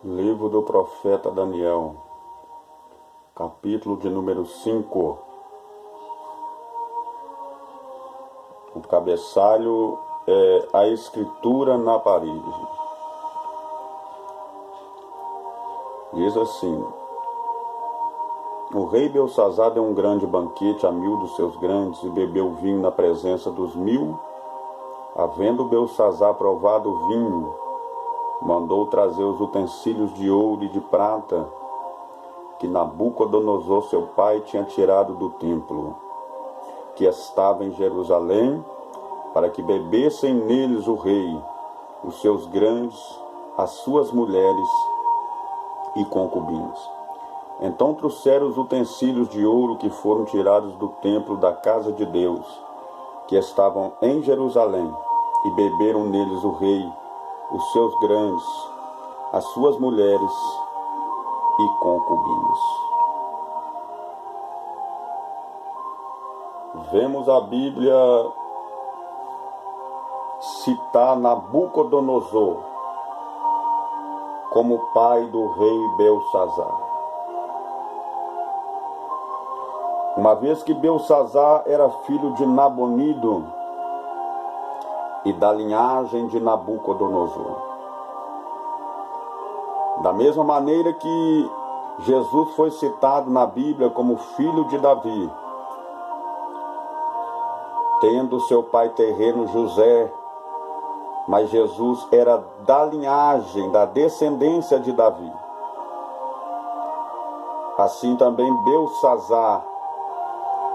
Livro do profeta Daniel, capítulo de número 5. O cabeçalho é a escritura na parede. Diz assim: o rei Belsazar deu um grande banquete a 1000 dos seus grandes e bebeu vinho na presença dos 1000. Havendo Belsazar provado o vinho, mandou trazer os utensílios de ouro e de prata que Nabucodonosor, seu pai, tinha tirado do templo, que estava em Jerusalém, para que bebessem neles o rei, os seus grandes, as suas mulheres e concubinas. Então trouxeram os utensílios de ouro que foram tirados do templo da casa de Deus, que estavam em Jerusalém, e beberam neles o rei, os seus grandes, as suas mulheres e concubinas. Vemos a Bíblia citar Nabucodonosor como pai do rei Belsazar. Uma vez que Belsazar era filho de Nabonido e da linhagem de Nabucodonosor. Da mesma maneira que Jesus foi citado na Bíblia como filho de Davi, tendo seu pai terreno José, mas Jesus era da linhagem, da descendência de Davi. Assim também Belsazar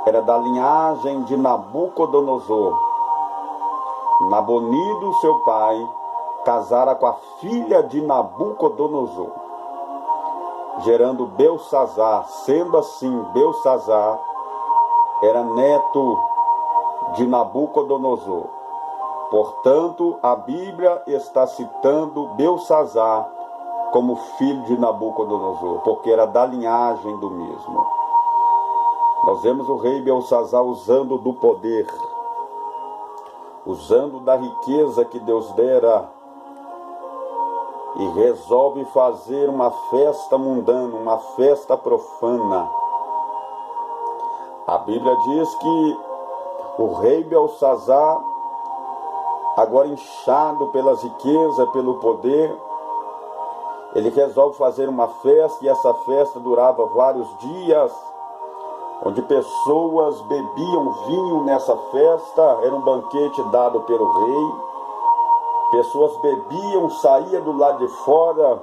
era da linhagem de Nabucodonosor. Nabonido, seu pai, casara com a filha de Nabucodonosor, gerando Belsazar. Sendo assim, Belsazar era neto de Nabucodonosor. Portanto, a Bíblia está citando Belsazar como filho de Nabucodonosor, porque era da linhagem do mesmo. Nós vemos o rei Belsazar usando do poder, usando da riqueza que Deus dera, e resolve fazer uma festa mundana, uma festa profana. A Bíblia diz que o rei Belsazar, agora inchado pelas riquezas, pelo poder, ele resolve fazer uma festa, e essa festa durava vários dias, onde pessoas bebiam vinho nessa festa. Era um banquete dado pelo rei. Pessoas bebiam, saía do lado de fora,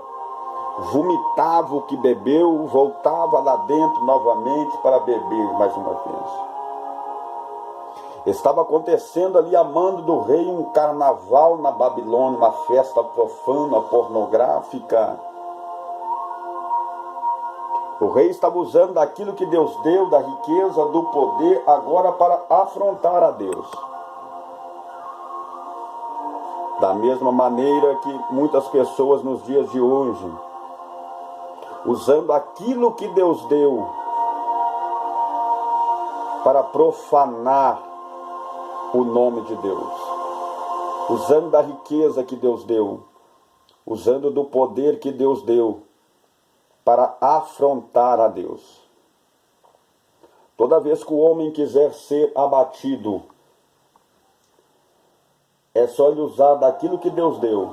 vomitava o que bebeu, voltava lá dentro novamente para beber mais uma vez. Estava acontecendo ali, a mando do rei, um carnaval na Babilônia, uma festa profana, pornográfica. O rei estava usando daquilo que Deus deu, da riqueza, do poder, agora para afrontar a Deus. Da mesma maneira que muitas pessoas nos dias de hoje, usando aquilo que Deus deu para profanar o nome de Deus, usando da riqueza que Deus deu, usando do poder que Deus deu para afrontar a Deus. Toda vez que o homem quiser ser abatido, é só ele usar daquilo que Deus deu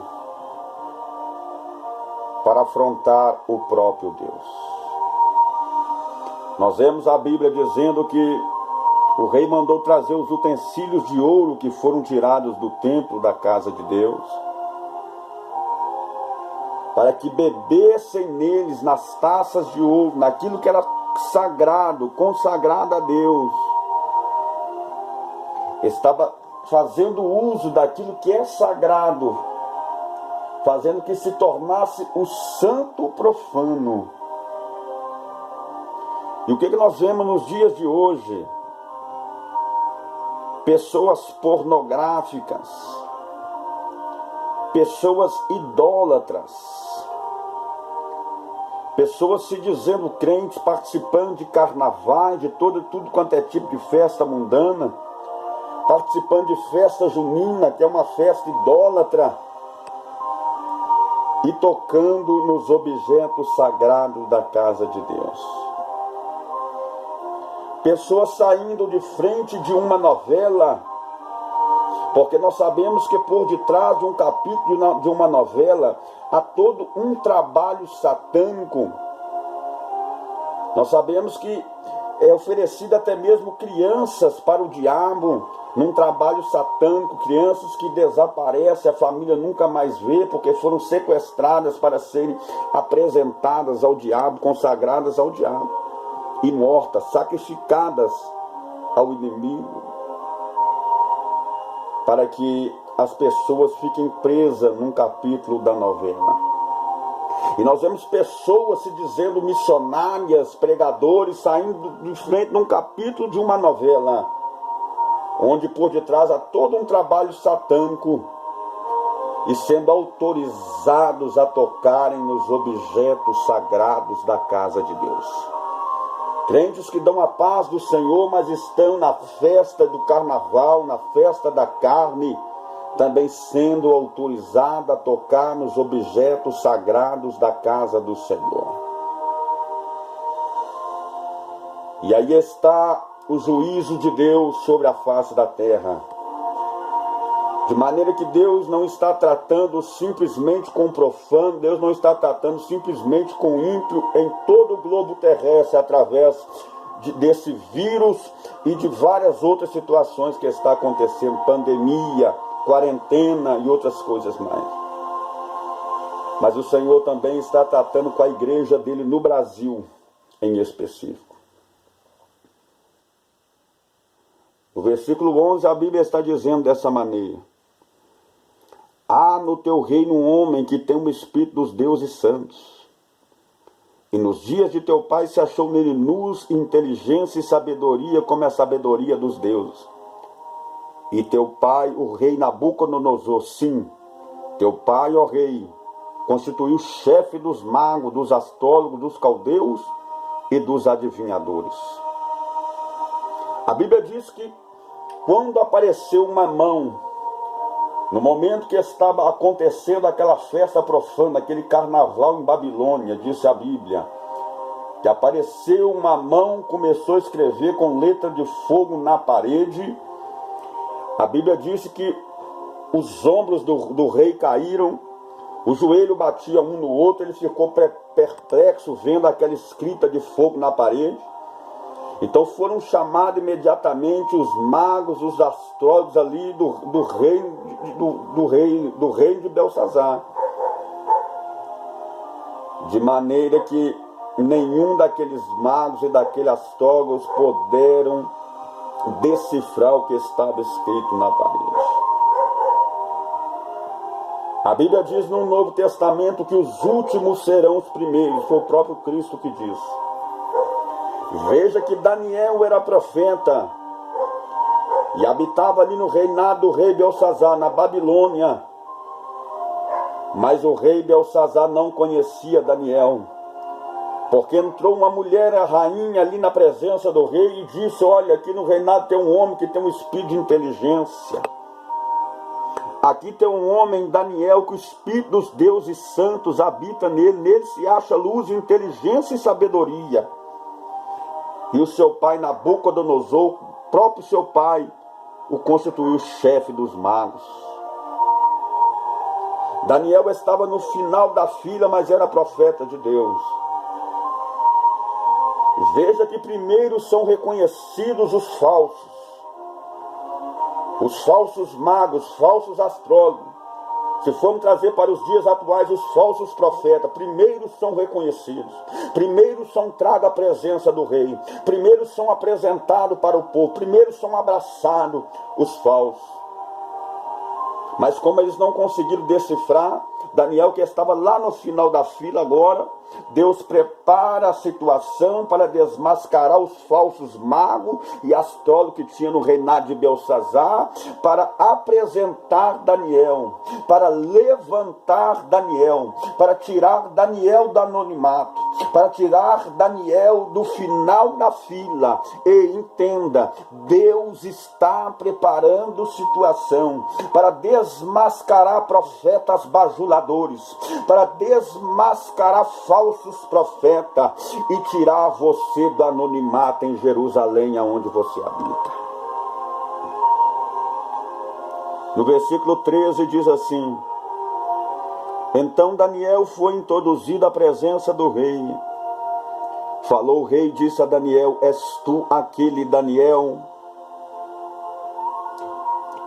para afrontar o próprio Deus. Nós vemos a Bíblia dizendo que o rei mandou trazer os utensílios de ouro que foram tirados do templo da casa de Deus, para que bebessem neles, nas taças de ouro, naquilo que era sagrado, consagrado a Deus. Estava fazendo uso daquilo que é sagrado, fazendo que se tornasse o santo profano. E o que nós vemos nos dias de hoje? Pessoas pornográficas, pessoas idólatras, pessoas se dizendo crentes, participando de carnavais, de tudo quanto é tipo de festa mundana, participando de festa junina, que é uma festa idólatra, e tocando nos objetos sagrados da casa de Deus. Pessoas saindo de frente de uma novela, porque nós sabemos que por detrás de um capítulo de uma novela há todo um trabalho satânico. Nós sabemos que é oferecido até mesmo crianças para o diabo, num trabalho satânico, crianças que desaparecem, a família nunca mais vê, porque foram sequestradas para serem apresentadas ao diabo, consagradas ao diabo, e mortas, sacrificadas ao inimigo, para que as pessoas fiquem presas num capítulo da novela. E nós vemos pessoas se dizendo missionárias, pregadores, saindo de frente num capítulo de uma novela, onde por detrás há todo um trabalho satânico, e sendo autorizados a tocarem nos objetos sagrados da casa de Deus. Crentes que dão a paz do Senhor, mas estão na festa do carnaval, na festa da carne, também sendo autorizado a tocar nos objetos sagrados da casa do Senhor. E aí está o juízo de Deus sobre a face da terra. De maneira que Deus não está tratando simplesmente com o profano, Deus não está tratando simplesmente com o ímpio em todo o globo terrestre, através desse vírus e de várias outras situações que está acontecendo, pandemia, quarentena e outras coisas mais. Mas o Senhor também está tratando com a igreja dele no Brasil, em específico. No versículo 11, a Bíblia está dizendo dessa maneira: há no teu reino um homem que tem o espírito dos deuses santos, e nos dias de teu pai se achou nele luz, inteligência e sabedoria, como a sabedoria dos deuses. E teu pai, o rei Nabucodonosor, sim, teu pai, ó rei, constituiu chefe dos magos, dos astrólogos, dos caldeus e dos adivinhadores. A Bíblia diz que quando apareceu uma mão, no momento que estava acontecendo aquela festa profana, aquele carnaval em Babilônia, disse a Bíblia, que apareceu uma mão, começou a escrever com letra de fogo na parede. A Bíblia disse que os ombros do rei caíram, o joelho batia um no outro, ele ficou perplexo vendo aquela escrita de fogo na parede. Então foram chamados imediatamente os magos, os astrólogos ali do reino de Belsazar. De maneira que nenhum daqueles magos e daqueles astrólogos puderam decifrar o que estava escrito na parede. A Bíblia diz no Novo Testamento que os últimos serão os primeiros, foi o próprio Cristo que diz. Veja que Daniel era profeta e habitava ali no reinado do rei Belsazar, na Babilônia. Mas o rei Belsazar não conhecia Daniel, porque entrou uma mulher, a rainha, ali na presença do rei e disse: olha, aqui no reinado tem um homem que tem um espírito de inteligência. Aqui tem um homem, Daniel, que o espírito dos deuses santos habita nele. Nele se acha luz, inteligência e sabedoria. E o seu pai Nabucodonosor, o próprio seu pai, o constituiu chefe dos magos. Daniel estava no final da fila, mas era profeta de Deus. Veja que primeiro são reconhecidos os falsos magos, falsos astrólogos. Se formos trazer para os dias atuais os falsos profetas, primeiro são reconhecidos, primeiro são tragos à presença do rei, primeiro são apresentados para o povo, primeiro são abraçados os falsos. Mas como eles não conseguiram decifrar, Daniel, que estava lá no final da fila agora, Deus prepara a situação para desmascarar os falsos magos e astrólogos que tinha no reinado de Belsazar, para apresentar Daniel, para levantar Daniel, para tirar Daniel do anonimato, para tirar Daniel do final da fila. E entenda, Deus está preparando situação para desmascarar profetas bajuladores, para desmascarar falsos profetas e tirar você do anonimato em Jerusalém, aonde você habita. No versículo 13 diz assim: então Daniel foi introduzido à presença do rei. Falou o rei e disse a Daniel: és tu aquele Daniel?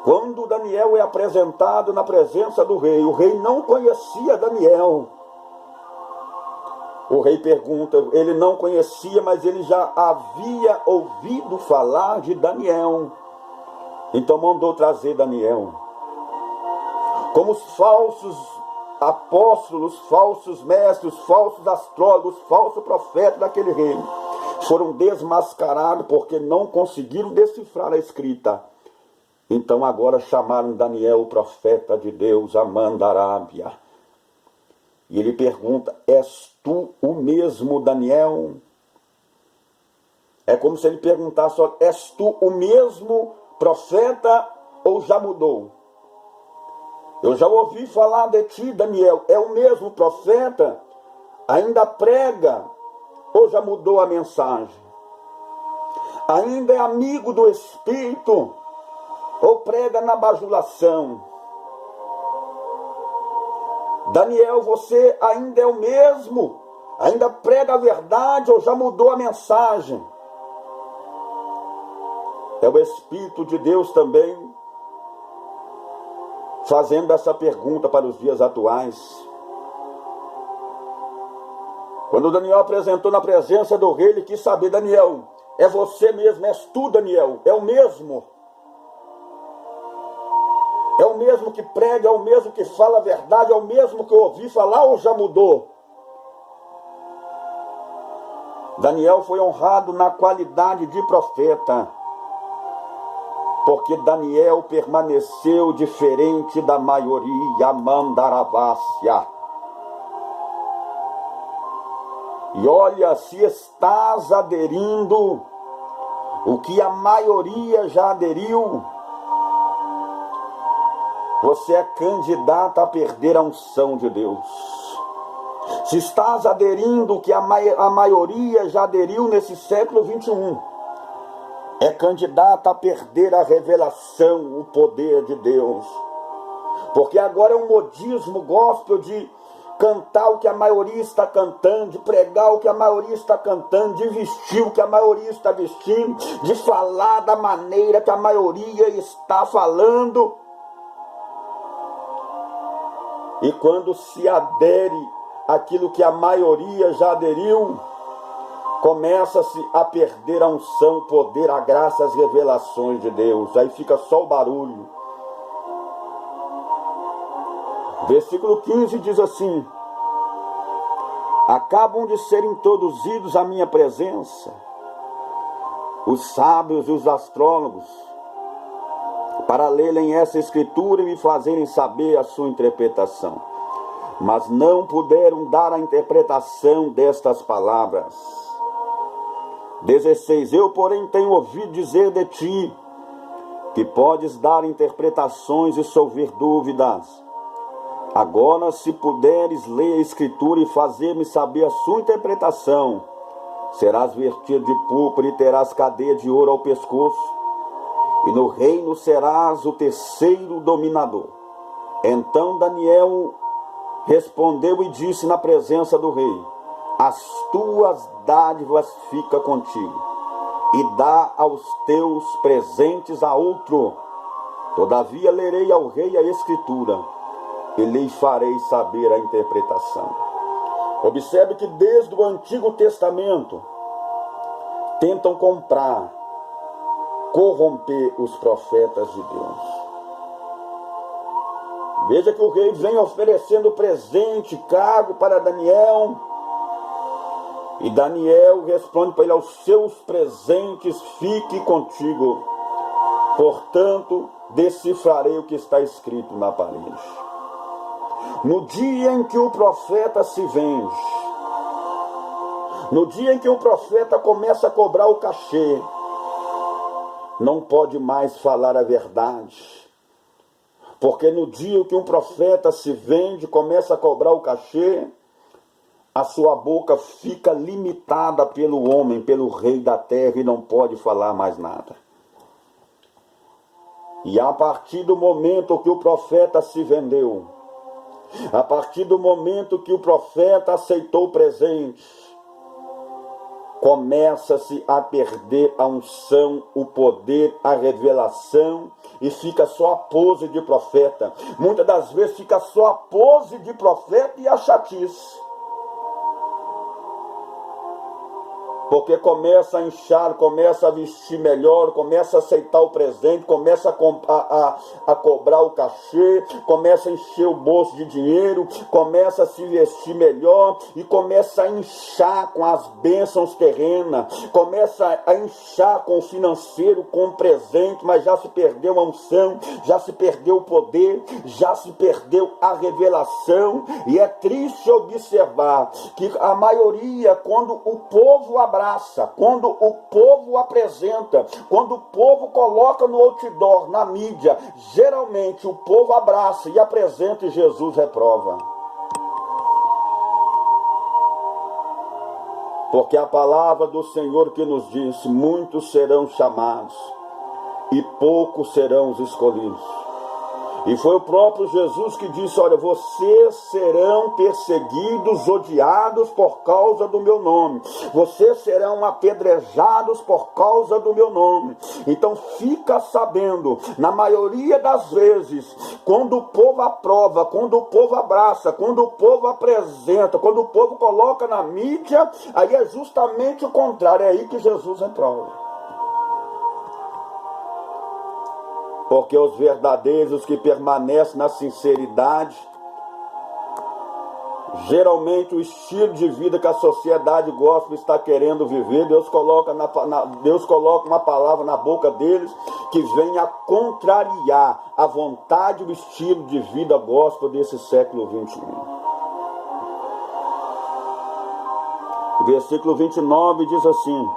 Quando Daniel é apresentado na presença do rei, o rei não conhecia Daniel. O rei pergunta, ele não conhecia, mas ele já havia ouvido falar de Daniel. Então mandou trazer Daniel. Como os falsos apóstolos, falsos mestres, falsos astrólogos, falsos profetas daquele reino foram desmascarados porque não conseguiram decifrar a escrita. Então agora chamaram Daniel, o profeta de Deus, a Mandarábia. E ele pergunta: és tu o mesmo Daniel? É como se ele perguntasse: és tu o mesmo profeta ou já mudou? Eu já ouvi falar de ti, Daniel. É o mesmo profeta? Ainda prega ou já mudou a mensagem? Ainda é amigo do Espírito ou prega na bajulação? Daniel, você ainda é o mesmo? Ainda prega a verdade ou já mudou a mensagem? É o Espírito de Deus também fazendo essa pergunta para os dias atuais. Quando Daniel apresentou na presença do rei, ele quis saber: Daniel, é você mesmo? És tu, Daniel? É o mesmo? É o mesmo que prega? É o mesmo que fala a verdade? É o mesmo que eu ouvi falar ou já mudou? Daniel foi honrado na qualidade de profeta, porque Daniel permaneceu diferente da maioria, Mandarábia. E olha, se estás aderindo o que a maioria já aderiu, você é candidato a perder a unção de Deus. Se estás aderindo o que a maioria já aderiu nesse século 21, é candidata a perder a revelação, o poder de Deus. Porque agora é um modismo gospel de cantar o que a maioria está cantando, de pregar o que a maioria está cantando, de vestir o que a maioria está vestindo, de falar da maneira que a maioria está falando. E quando se adere àquilo que a maioria já aderiu, começa-se a perder a unção, o poder, a graça, as revelações de Deus. Aí fica só o barulho. Versículo 15 diz assim: acabam de ser introduzidos à minha presença os sábios e os astrólogos, para lerem essa escritura e me fazerem saber a sua interpretação. Mas não puderam dar a interpretação destas palavras. 16. Eu, porém, tenho ouvido dizer de ti que podes dar interpretações e solver dúvidas. Agora, se puderes ler a escritura e fazer-me saber a sua interpretação, serás vestido de púrpura e terás cadeia de ouro ao pescoço, e no reino serás o terceiro dominador. Então Daniel respondeu e disse na presença do rei: as tuas dádivas fica contigo, e dá aos teus presentes a outro. Todavia lerei ao rei a escritura, e lhe farei saber a interpretação. Observe que desde o Antigo Testamento tentam comprar, corromper os profetas de Deus. Veja que o rei vem oferecendo presente, cargo para Daniel, e Daniel responde para ele: aos seus presentes fique contigo, portanto decifrarei o que está escrito na parede. No dia em que o profeta se vende, No dia em que o profeta começa a cobrar o cachê, não pode mais falar a verdade. Porque no dia em que um profeta se vende, começa a cobrar o cachê, a sua boca fica limitada pelo homem, pelo rei da terra, e não pode falar mais nada. E a partir do momento que o profeta se vendeu, a partir do momento que o profeta aceitou o presente, começa-se a perder a unção, o poder, a revelação, e fica só a pose de profeta. Muitas das vezes fica só a pose de profeta e a chatice. Porque começa a inchar, começa a vestir melhor, começa a aceitar o presente, começa a cobrar o cachê, começa a encher o bolso de dinheiro, começa a se vestir melhor e começa a inchar com as bênçãos terrenas, começa a inchar com o financeiro, com o presente, mas já se perdeu a unção, já se perdeu o poder, já se perdeu a revelação. E é triste observar que a maioria, quando o povo abraça, quando o povo apresenta, quando o povo coloca no outdoor, na mídia, geralmente o povo abraça e apresenta e Jesus reprova. Porque a palavra do Senhor que nos diz: muitos serão chamados e poucos serão os escolhidos. E foi o próprio Jesus que disse: olha, vocês serão perseguidos, odiados por causa do meu nome. Vocês serão apedrejados por causa do meu nome. Então fica sabendo, na maioria das vezes, quando o povo aprova, quando o povo abraça, quando o povo apresenta, quando o povo coloca na mídia, aí é justamente o contrário, é aí que Jesus reprova. Porque os verdadeiros que permanecem na sinceridade, geralmente o estilo de vida que a sociedade gospel está querendo viver, Deus coloca uma palavra na boca deles que vem a contrariar a vontade e o estilo de vida gospel desse século 21. Versículo 29 diz assim,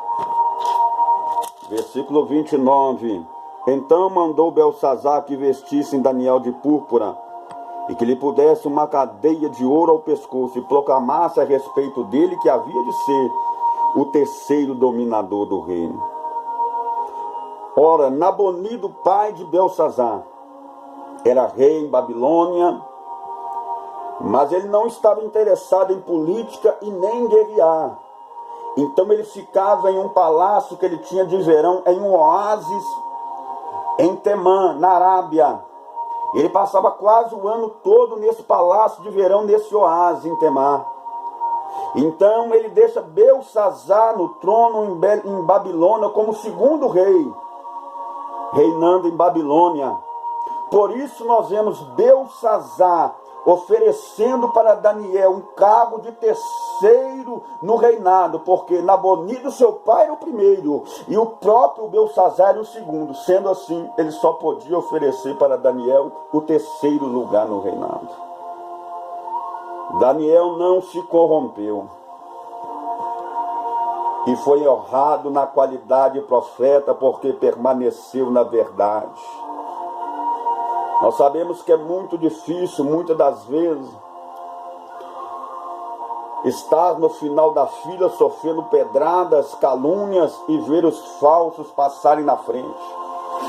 versículo 29... Então mandou Beltsazar que vestissem Daniel de púrpura e que lhe pudesse uma cadeia de ouro ao pescoço e proclamasse a respeito dele que havia de ser o terceiro dominador do reino. Ora, Nabonido, pai de Beltsazar, era rei em Babilônia, mas ele não estava interessado em política e nem em guerrear. Então ele ficava em um palácio que ele tinha de verão, em um oásis, em Temã, na Arábia. Ele passava quase o ano todo nesse palácio de verão, nesse oásis em Temã. Então ele deixa Beltsazar no trono em Babilônia como segundo rei, reinando em Babilônia. Por isso nós vemos Beltsazar oferecendo para Daniel um cargo de terceiro no reinado, porque Nabonido, seu pai, era o primeiro, e o próprio Beltsazar era o segundo. Sendo assim, ele só podia oferecer para Daniel o terceiro lugar no reinado. Daniel não se corrompeu e foi honrado na qualidade de profeta, porque permaneceu na verdade. Nós sabemos que é muito difícil, muitas das vezes, estar no final da fila sofrendo pedradas, calúnias e ver os falsos passarem na frente,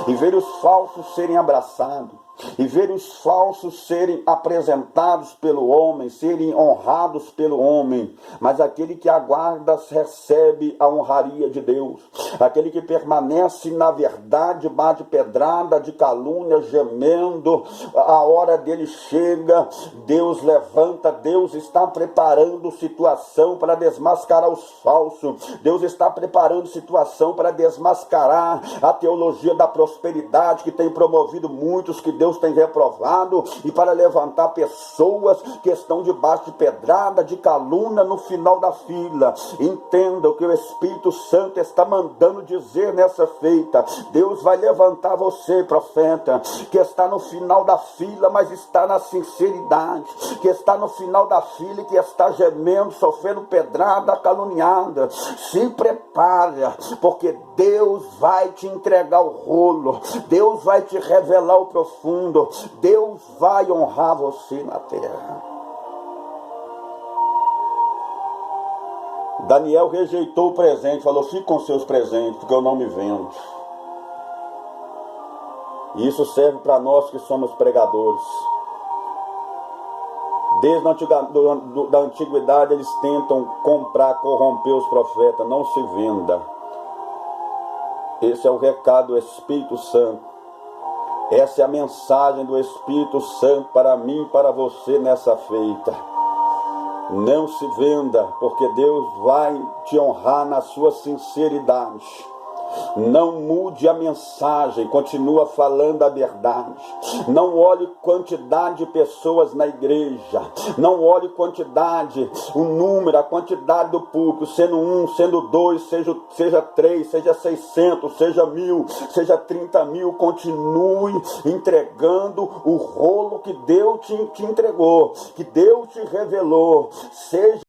e ver os falsos serem abraçados, e ver os falsos serem apresentados pelo homem, serem honrados pelo homem. Mas aquele que aguarda recebe a honraria de Deus. Aquele que permanece na verdade, bate pedrada de calúnia, gemendo, a hora dele chega, Deus levanta, Deus está preparando situação para desmascarar os falsos. Deus está preparando situação para desmascarar a teologia da prosperidade que tem promovido muitos, que Deus Deus tem reprovado e para levantar pessoas que estão debaixo de pedrada, de calúnia no final da fila. Entenda o que o Espírito Santo está mandando dizer nessa feita. Deus vai levantar você, profeta, que está no final da fila, mas está na sinceridade, que está no final da fila e que está gemendo, sofrendo pedrada, caluniada. Se prepara, porque Deus vai te entregar o rolo, Deus vai te revelar o profundo, Deus vai honrar você na terra. Daniel rejeitou o presente, falou: fique com seus presentes, porque eu não me vendo. E isso serve para nós que somos pregadores. Desde a antiguidade eles tentam comprar, corromper os profetas. Não se venda. Esse é o recado do Espírito Santo. Essa é a mensagem do Espírito Santo para mim e para você nessa feita. Não se venda, porque Deus vai te honrar na sua sinceridade. Não mude a mensagem, continua falando a verdade. Não olhe quantidade de pessoas na igreja, não olhe quantidade, o número, a quantidade do público, sendo 1, sendo 2, seja 3, seja 600, seja 1000, seja 30 mil. Continue entregando o rolo que Deus te entregou, que Deus te revelou. Seja